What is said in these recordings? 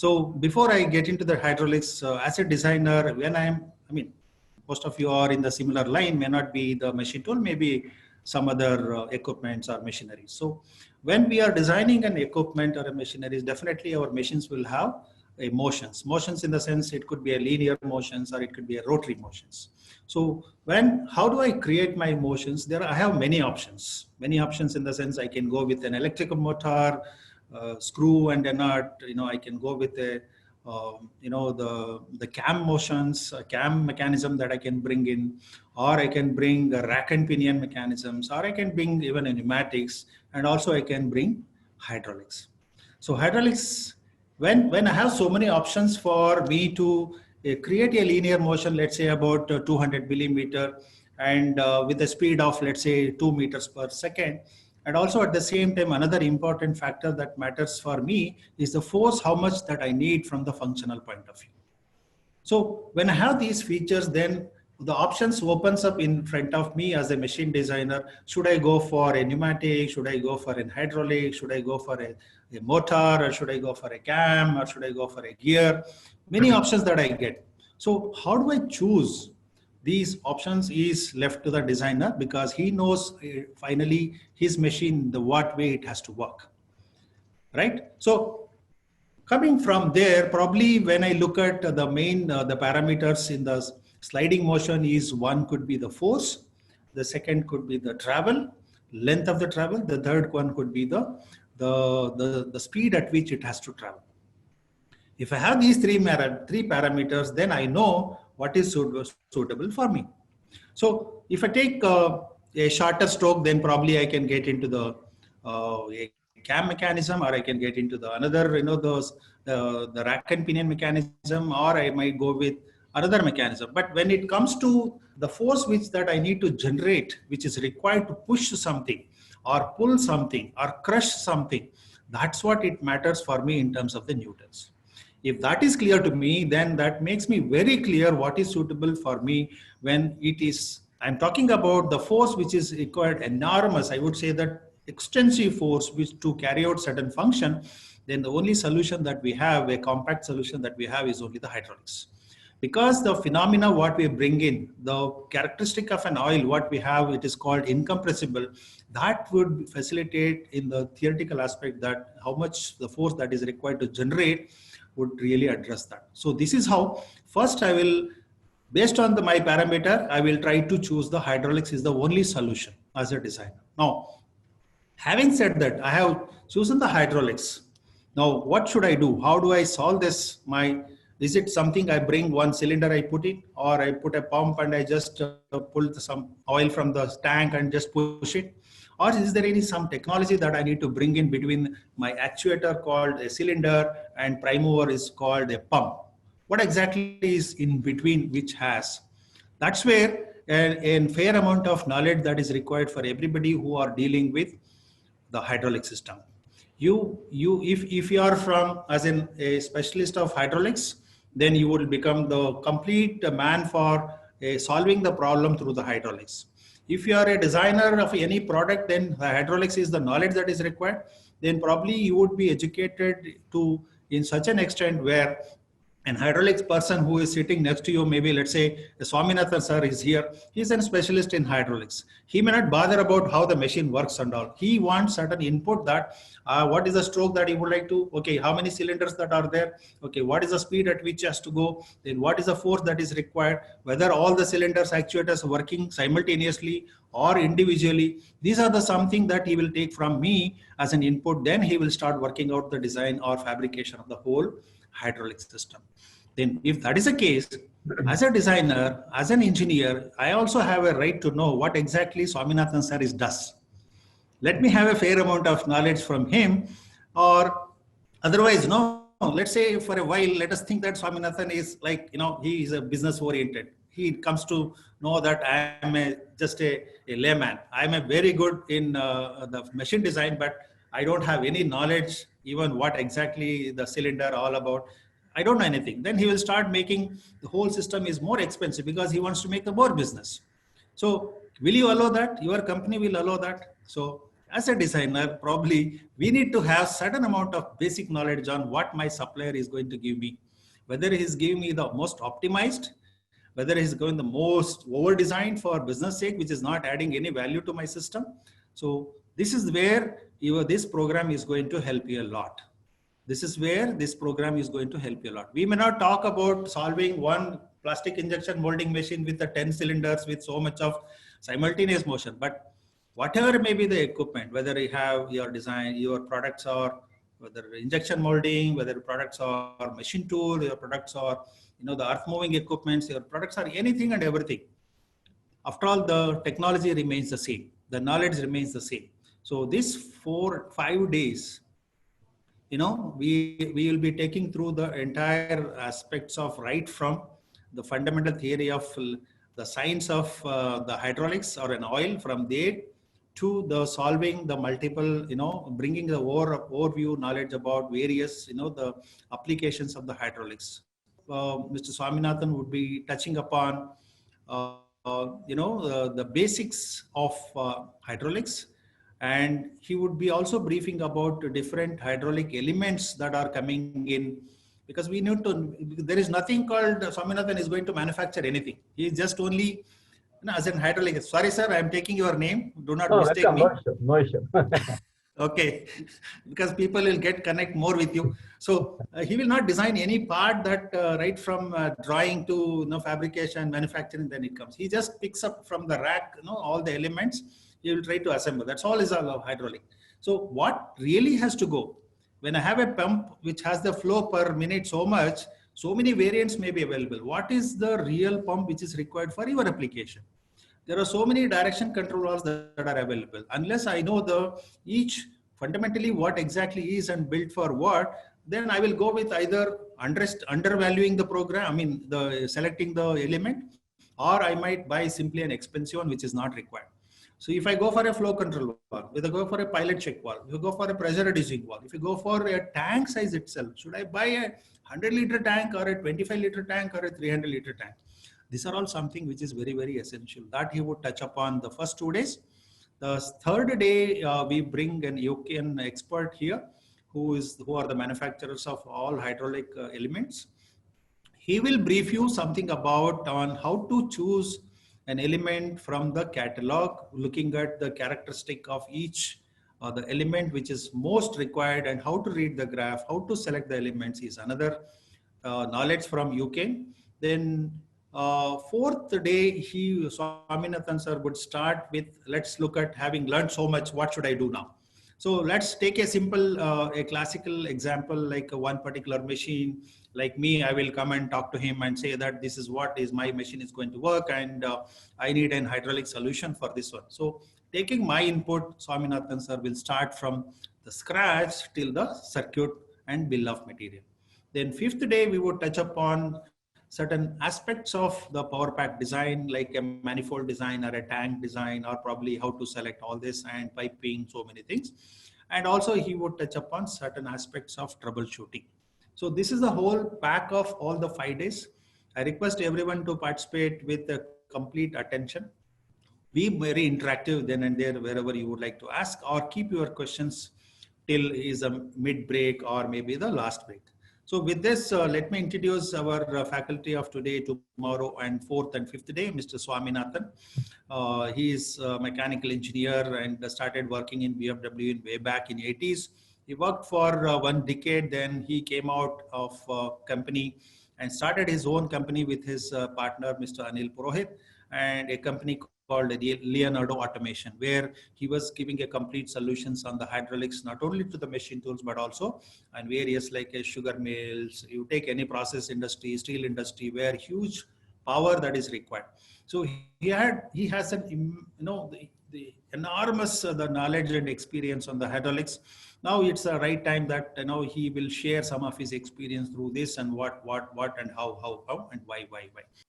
So before I get into the hydraulics, as a designer, when I mean, most of you are in the similar line, may not be the machine tool, maybe some other equipments or machinery. So when we are designing an equipment or a machinery, definitely our machines will have a motions. Motions in the sense it could be a linear motions or it could be a rotary motions. So how do I create my motions? I have many options in the sense I can go with an electrical motor, screw and a nut. I can go with a the cam motions, cam mechanism that I can bring in, or I can bring rack and pinion mechanisms, or I can bring even a pneumatics, and also I can bring hydraulics. So hydraulics, when I have so many options for me to create a linear motion, let's say about 200 millimeter, and with a speed of let's say 2 meters per second. And also at the same time, another important factor that matters for me is the force, how much that I need from the functional point of view. So when I have these features, then the options opens up in front of me as a machine designer. Should I go for a pneumatic? Should I go for an hydraulic? Should I go for a motor? Or should I go for a cam? Or should I go for a gear? Many options that I get. So how do I choose? These options is left to the designer because he knows finally his machine, the what way it has to work, right? So coming from there, probably when I look at the main, the parameters in the sliding motion is one could be the force, the second could be the travel, length of the travel, the third one could be the speed at which it has to travel. If I have these three parameters, then I know what is suitable for me. So if I take a shorter stroke, then probably I can get into the a cam mechanism, or I can get into the another, the rack and pinion mechanism, or I might go with another mechanism. But when it comes to the force that I need to generate, which is required to push something or pull something or crush something, that's what it matters for me in terms of the newtons. If that is clear to me, then that makes me very clear what is suitable for me when I'm talking about the force which is required enormous, I would say that extensive force which to carry out certain function, then the only solution that we have, a compact solution that we have, is only the hydraulics. Because the phenomena what we bring in, the characteristic of an oil, what we have, it is called incompressible, that would facilitate in the theoretical aspect that how much the force that is required to generate would really address that. So this is how, first I will, based on my parameter, I will try to choose the hydraulics is the only solution as a designer. Now, having said that, I have chosen the hydraulics. Now, what should I do? How do I solve this? Is it something I bring one cylinder, I put it, or I put a pump and I just pull some oil from the tank and just push it? Or is there some technology that I need to bring in between my actuator called a cylinder and prime mover is called a pump? What exactly is in between which has? That's where a fair amount of knowledge that is required for everybody who are dealing with the hydraulic system. If you are from as a specialist of hydraulics, then you will become the complete man for solving the problem through the hydraulics. If you are a designer of any product, then the hydraulics is the knowledge that is required. Then probably you would be educated to in such an extent where an hydraulics person who is sitting next to you, maybe let's say Swaminathan sir is here, he's a specialist in hydraulics. He may not bother about how the machine works and all. He wants certain input that what is the stroke that he would like to, okay, how many cylinders that are there, okay, what is the speed at which he has to go, then what is the force that is required, whether all the cylinders, actuators are working simultaneously or individually. These are the something that he will take from me as an input. Then he will start working out the design or fabrication of the whole hydraulic system. Then if that is the case, as a designer, as an engineer, I also have a right to know what exactly Swaminathan sir does. Let me have a fair amount of knowledge from him, or otherwise, no, let's say for a while, let us think that Swaminathan is like, he is a business oriented. He comes to know that I am just a layman. I am a very good in the machine design, but I don't have any knowledge, even what exactly the cylinder all about. I don't know anything. Then he will start making the whole system is more expensive because he wants to make the more business. So will you allow that? Your company will allow that? So as a designer, probably we need to have certain amount of basic knowledge on what my supplier is going to give me, whether he's giving me the most optimized, whether he's going the most over designed for business sake, which is not adding any value to my system. So this is where this program is going to help you a lot. This is where this program is going to help you a lot. We may not talk about solving one plastic injection molding machine with the 10 cylinders with so much of simultaneous motion, but whatever may be the equipment, whether you have your design, your products are whether injection molding, whether products are machine tool, your products are the earth moving equipments, your products are anything and everything. After all, the technology remains the same, the knowledge remains the same. So this 4-5 days, we will be taking through the entire aspects of right from the fundamental theory of the science of the hydraulics or an oil, from there to the solving the multiple, bringing the overview knowledge about various, the applications of the hydraulics. Mr. Swaminathan would be touching upon, the basics of hydraulics. And he would be also briefing about different hydraulic elements that are coming in, because we need to, there is nothing called Swaminathan is going to manufacture anything. He is just only, as an hydraulic. Sorry, sir, I am taking your name. Do not mistake me. No issue. Okay, because people will connect more with you. So he will not design any part that right from drawing to fabrication, manufacturing, then it comes. He just picks up from the rack, all the elements. He will try to assemble. That's all is all hydraulic. So what really has to go? When I have a pump which has the flow per minute so much, so many variants may be available. What is the real pump which is required for your application? There are so many direction control valves that are available. Unless I know each fundamentally what exactly is and built for what, then I will go with either undervaluing the program, selecting the element, or I might buy simply an expensive one which is not required. So if I go for a flow control valve, if I go for a pilot check valve, if you go for a pressure reducing valve, if you go for a tank size itself, should I buy a 100-liter tank or a 25-liter tank or a 300-liter tank? These are all something which is very, very essential that he would touch upon the first 2 days. The third day, we bring an European expert here who are the manufacturers of all hydraulic elements. He will brief you something about on how to choose an element from the catalog, looking at the characteristic of each the element which is most required, and how to read the graph, how to select the elements is another knowledge from UK. Then fourth day, Swaminathan sir would start with, let's look at having learned so much, what should I do now? So let's take a simple, a classical example, like one particular machine. Like me, I will come and talk to him and say that this is what is my machine is going to work, and I need an hydraulic solution for this one. So taking my input, Swaminathan sir will start from the scratch till the circuit and bill of material. Then fifth day, we would touch upon certain aspects of the power pack design, like a manifold design or a tank design, or probably how to select all this and piping, so many things. And also he would touch upon certain aspects of troubleshooting. So this is the whole pack of all the 5 days. I request everyone to participate with complete attention. Be very interactive then and there wherever you would like to ask, or keep your questions till is a mid break or maybe the last break. So with this, let me introduce our faculty of today, tomorrow, and 4th and 5th day, Mr. Swaminathan. He is a mechanical engineer and started working in BMW way back in 80s. He worked for 1 decade, then he came out of company and started his own company with his partner, Mr. Anil Purohit, and a company called Leonardo Automation, where he was giving a complete solutions on the hydraulics, not only to the machine tools, but also on various like sugar mills. You take any process industry, steel industry, where huge power that is required. So he has an, the enormous the knowledge and experience on the hydraulics. Now it's the right time that he will share some of his experience through this, and what and how and why.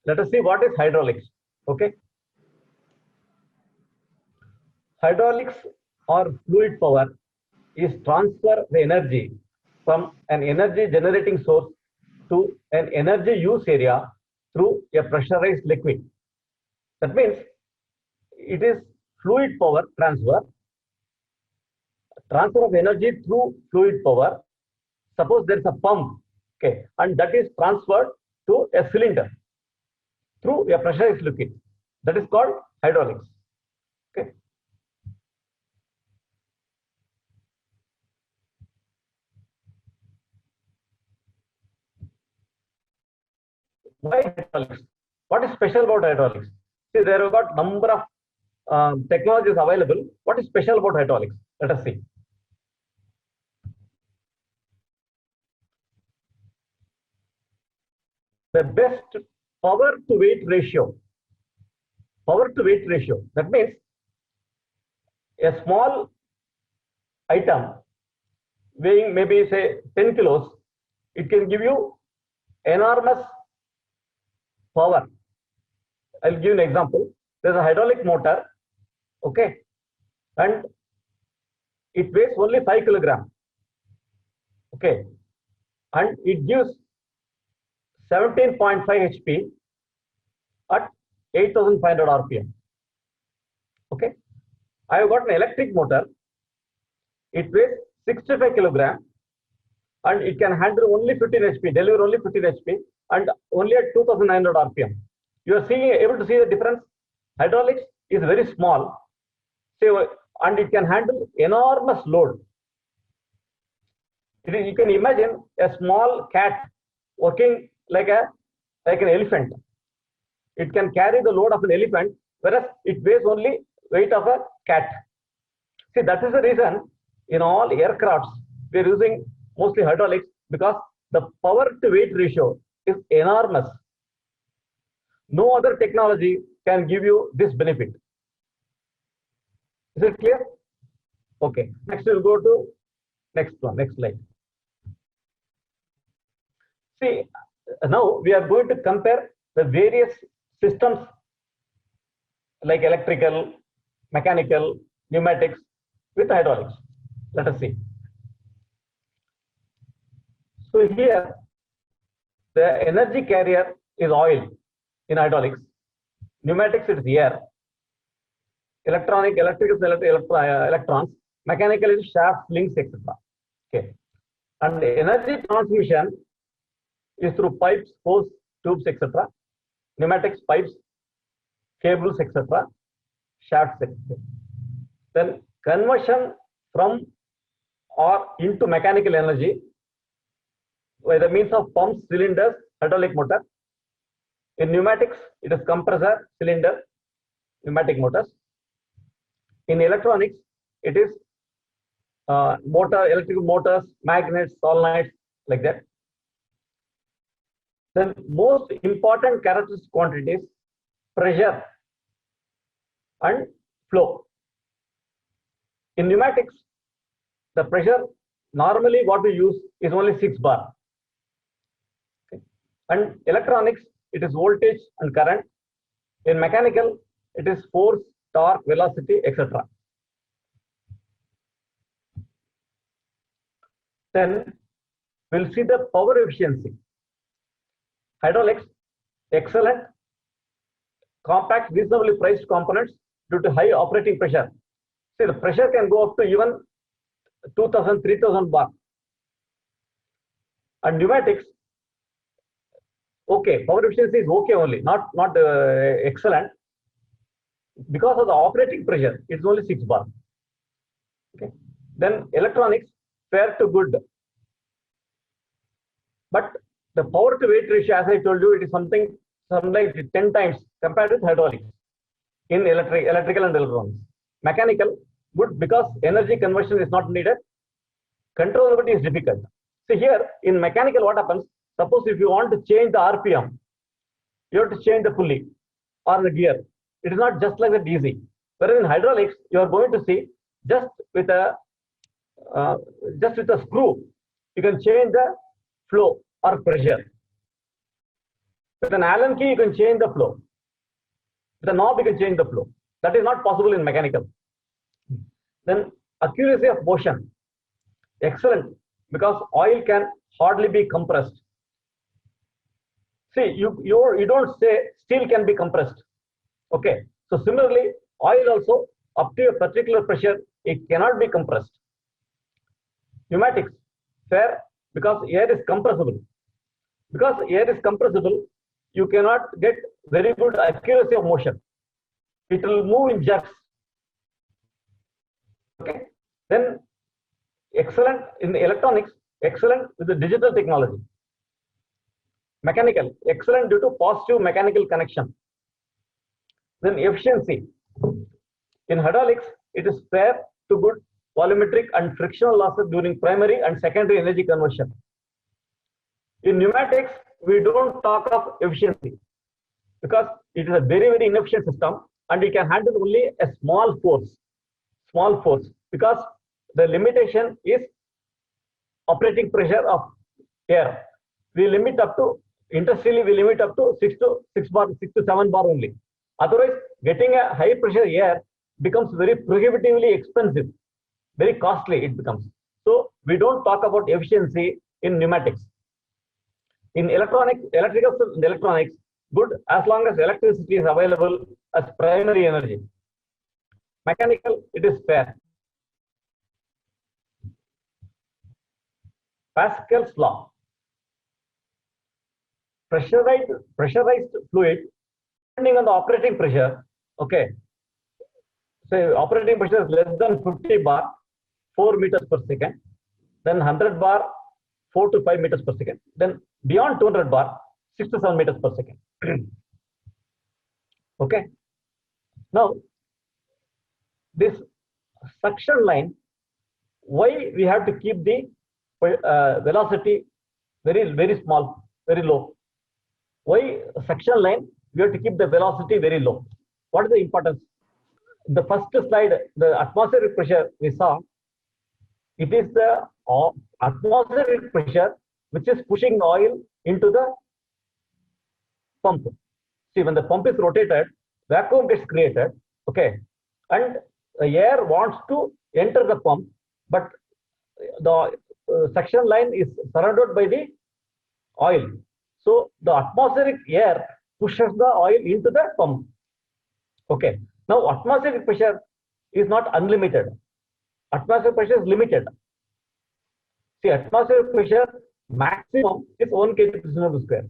Let us see what is hydraulics. Okay. Hydraulics or fluid power is transfer the energy from an energy generating source to an energy use area through a pressurized liquid. That means it is fluid power transfer. transfer of energy through fluid power. Suppose there is a pump, okay, and that is transferred to a cylinder through a pressurized liquid. That is called hydraulics. Okay. Why hydraulics? What is special about hydraulics? See, there have got number of technologies available. What is special about hydraulics? Let us see. The best power to weight ratio. Power to weight ratio. That means a small item weighing maybe say 10 kilos, it can give you enormous power. I'll give you an example. There's a hydraulic motor, okay, and it weighs only 5 kilograms, okay, and it gives 17.5 HP at 8,500 RPM. Okay, I have got an electric motor. It weighs 65 kilograms and it can handle only 15 HP, deliver only 15 HP and only at 2,900 RPM. You are able to see the difference. Hydraulics is very small, and it can handle enormous load. You can imagine a small cat working like an elephant. It can carry the load of an elephant, whereas it weighs only weight of a cat. See, that is the reason in all aircrafts we are using mostly hydraulics, because the power to weight ratio is enormous. No other technology can give you this benefit. Is it clear? Okay. Next we'll go to next slide. See, now we are going to compare the various systems like electrical, mechanical, pneumatics with hydraulics. Let us see. So here, the energy carrier is oil in hydraulics. Pneumatics, it is air. Electrical is electrons. Mechanical is shafts, links, etc. Okay. And the energy transmission is through pipes, hose, tubes, etc. Pneumatics, pipes, cables, etc. Shafts, etc. Then conversion from or into mechanical energy by the means of pumps, cylinders, hydraulic motor. In pneumatics, it is compressor, cylinder, pneumatic motors. In electronics, it is electrical motors, magnets, solenoids, like that. Then most important characteristic quantities, pressure and flow. In pneumatics, the pressure normally what we use is only 6 bar. Okay. And electronics, it is voltage and current. In mechanical, it is force, torque, velocity, etc. Then we'll see the power efficiency. Hydraulics, excellent, compact, reasonably priced components due to high operating pressure. See, the pressure can go up to even 2,000, 3,000 bar. And pneumatics, okay, power efficiency is okay only, not excellent. Because of the operating pressure, it's only 6 bar. Okay. Then electronics, fair to good. But the power to weight ratio, as I told you, it is something like 10 times compared with hydraulics in electrical and electronics. Mechanical, good because energy conversion is not needed. Controllability is difficult. So here in mechanical, what happens? Suppose if you want to change the RPM, you have to change the pulley or the gear. It is not just like that easy. Whereas in hydraulics, you are going to see just with a screw, you can change the flow or pressure. With an Allen key, you can change the flow. With a knob, you can change the flow. That is not possible in mechanical. Then accuracy of motion, excellent, because oil can hardly be compressed. See, you don't say steel can be compressed. Okay. So similarly, oil also up to a particular pressure, it cannot be compressed. Pneumatics, fair, because air is compressible. Because air is compressible, you cannot get very good accuracy of motion. It will move in jerks. Okay. Then excellent in the electronics, excellent with the digital technology. Mechanical, excellent due to positive mechanical connection. Then efficiency. In hydraulics, it is fair to good volumetric and frictional losses during primary and secondary energy conversion. In pneumatics, we don't talk of efficiency because it is a very, very inefficient system and we can handle only a small force because the limitation is operating pressure of air. We limit up to, industrially we limit up to 6 to 7 bar only. Otherwise, getting a high pressure air becomes very prohibitively expensive, very costly it becomes. So we don't talk about efficiency in pneumatics. In electronics, good as long as electricity is available as primary energy. Mechanical, it is fair. Pascal's law. Pressurized fluid, depending on the operating pressure, okay. Say operating pressure is less than 50 bar, 4 meters per second. Then 100 bar, 4 to 5 meters per second. Then beyond 200 bar, 6 to 7 meters per second. Okay. Now, this suction line, why we have to keep the velocity very, very small, very low? Why suction line, we have to keep the velocity very low? What is the importance? The first slide, the atmospheric pressure we saw, it is the atmospheric pressure which is pushing oil into the pump. See, when the pump is rotated, vacuum gets created, okay, and the air wants to enter the pump, but the suction line is surrounded by the oil. So the atmospheric air pushes the oil into the pump. Okay. Now atmospheric pressure is not unlimited. Atmospheric pressure is limited. See, atmospheric pressure maximum is 1 kg per centimeter square.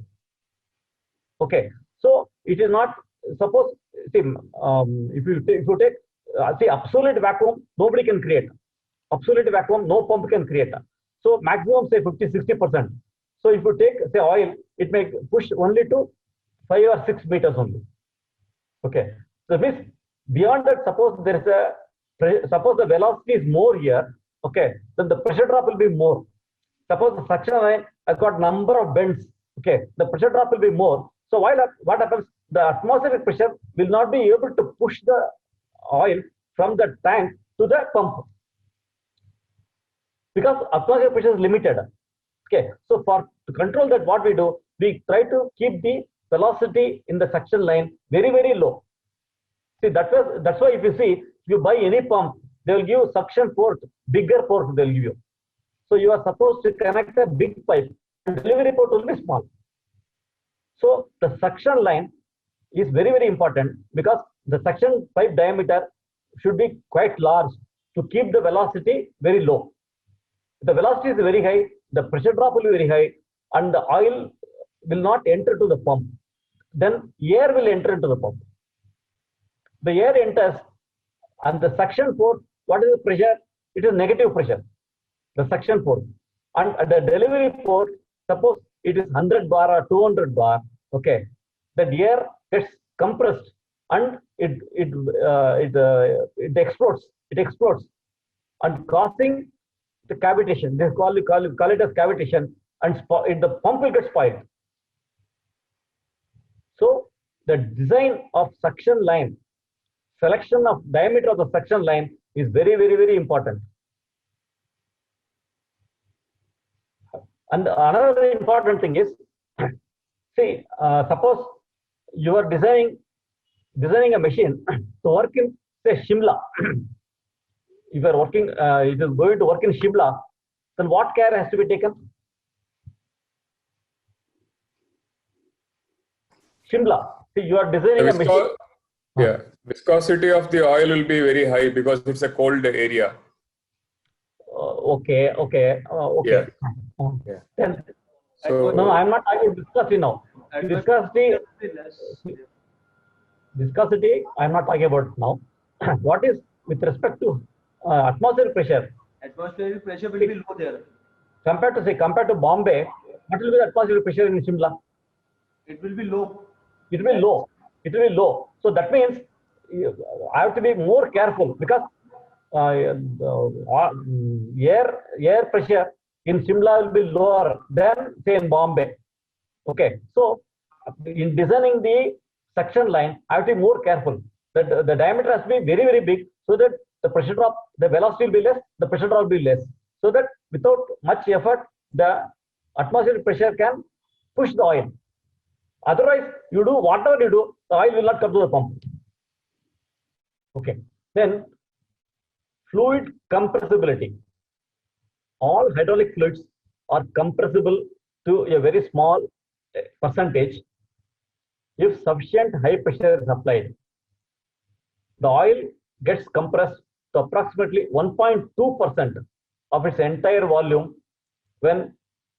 Okay. So it is not, suppose, see, if you take see, absolute vacuum, nobody can create. Absolute vacuum, no pump can create. So maximum say 50-60%. So if you take say oil, it may push only to 5 or 6 meters only. Okay. So this beyond that, suppose there is a suppose the velocity is more here. Okay. Then the pressure drop will be more. Suppose the suction line has got number of bends. Okay. The pressure drop will be more. So while what happens? The atmospheric pressure will not be able to push the oil from the tank to the pump because atmospheric pressure is limited. Okay, so to control that, what we do, we try to keep the velocity in the suction line very, very low. See, that's why if you see, if you buy any pump, they will give you suction port, bigger port they'll give you. So you are supposed to connect a big pipe and delivery port will be small. So the suction line is very, very important because the suction pipe diameter should be quite large to keep the velocity very low. If the velocity is very high, the pressure drop will be very high and the oil will not enter to the pump. Then air will enter into the pump. The air enters and the suction port, what is the pressure? It is negative pressure, the suction port. And at the delivery port, suppose it is 100 bar or 200 bar, okay, the air gets compressed and it explodes. It explodes and causing the cavitation. They call it as cavitation, and the pump will get spoiled. So the design of suction line, selection of diameter of the suction line is very, very, very important. And another important thing is, see, suppose you are designing a machine to work in say Shimla. If you are working, it is going to work in Shimla, then what care has to be taken? Shimla. See, you are designing a machine. Yeah, viscosity of the oil will be very high because it's a cold area. Okay. Yeah. Uh, Yeah. Then, So no, I'm not talking about viscosity now. Viscosity, I'm not talking about now. What is with respect to atmospheric pressure? Atmospheric pressure will be low there. Compared to Bombay, what will be the atmospheric pressure in Shimla? It will be low. It will be low. It will be low. So that means I have to be more careful because air pressure in Shimla will be lower than say in Bombay. Okay. So in designing the suction line, I have to be more careful. That the diameter has to be very, very big so that the pressure drop, the velocity will be less, the pressure drop will be less. So that without much effort, the atmospheric pressure can push the oil. Otherwise, you do whatever you do, the oil will not come to the pump. Okay. Then fluid compressibility. All hydraulic fluids are compressible to a very small percentage if sufficient high pressure is applied. The oil gets compressed to approximately 1.2% of its entire volume when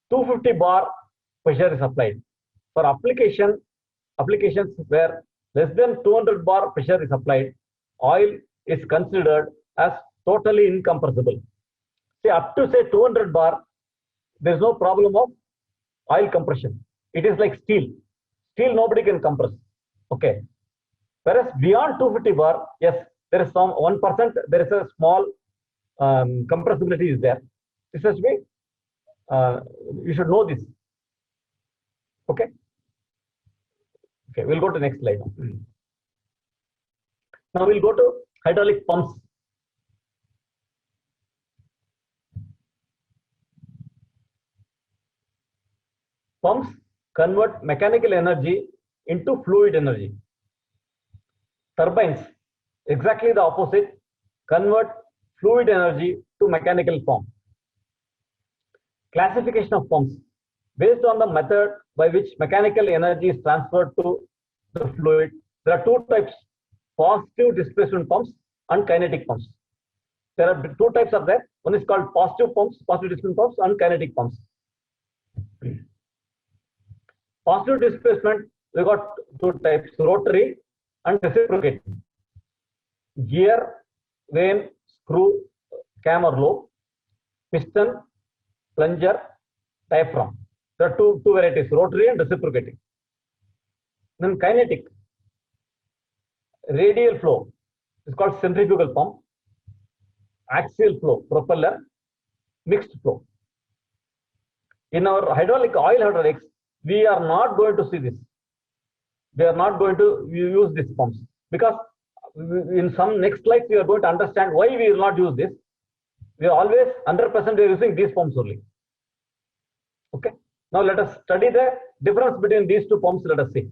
250 bar pressure is applied. For applications where less than 200 bar pressure is applied, oil is considered as totally incompressible. Say up to say 200 bar, there is no problem of oil compression. It is like steel. Steel nobody can compress. Okay. Whereas beyond 250 bar, yes, there is some 1%. There is a small compressibility is there. This has to be. You should know this. Okay. Okay. We'll go to the next slide. Now we'll go to hydraulic pumps. Pumps convert mechanical energy into fluid energy. Turbines, exactly the opposite, convert fluid energy to mechanical form. Classification of pumps. Based on the method by which mechanical energy is transferred to the fluid, there are two types, positive displacement pumps and kinetic pumps. There are two types of that. One is called positive pumps, positive displacement pumps, and kinetic pumps. Positive displacement, we got two types, rotary and reciprocating. Gear, vane, screw, cam or lobe, piston, plunger, diaphragm. There are two varieties, rotary and reciprocating. Then kinetic, radial flow is called centrifugal pump, axial flow, propeller, mixed flow. In our oil hydraulics, we are not going to see this. We are not going to use these pumps because in some next slides we are going to understand why we will not use this. We are always 100% we are using these pumps only. Okay. Now let us study the difference between these two pumps. Let us see.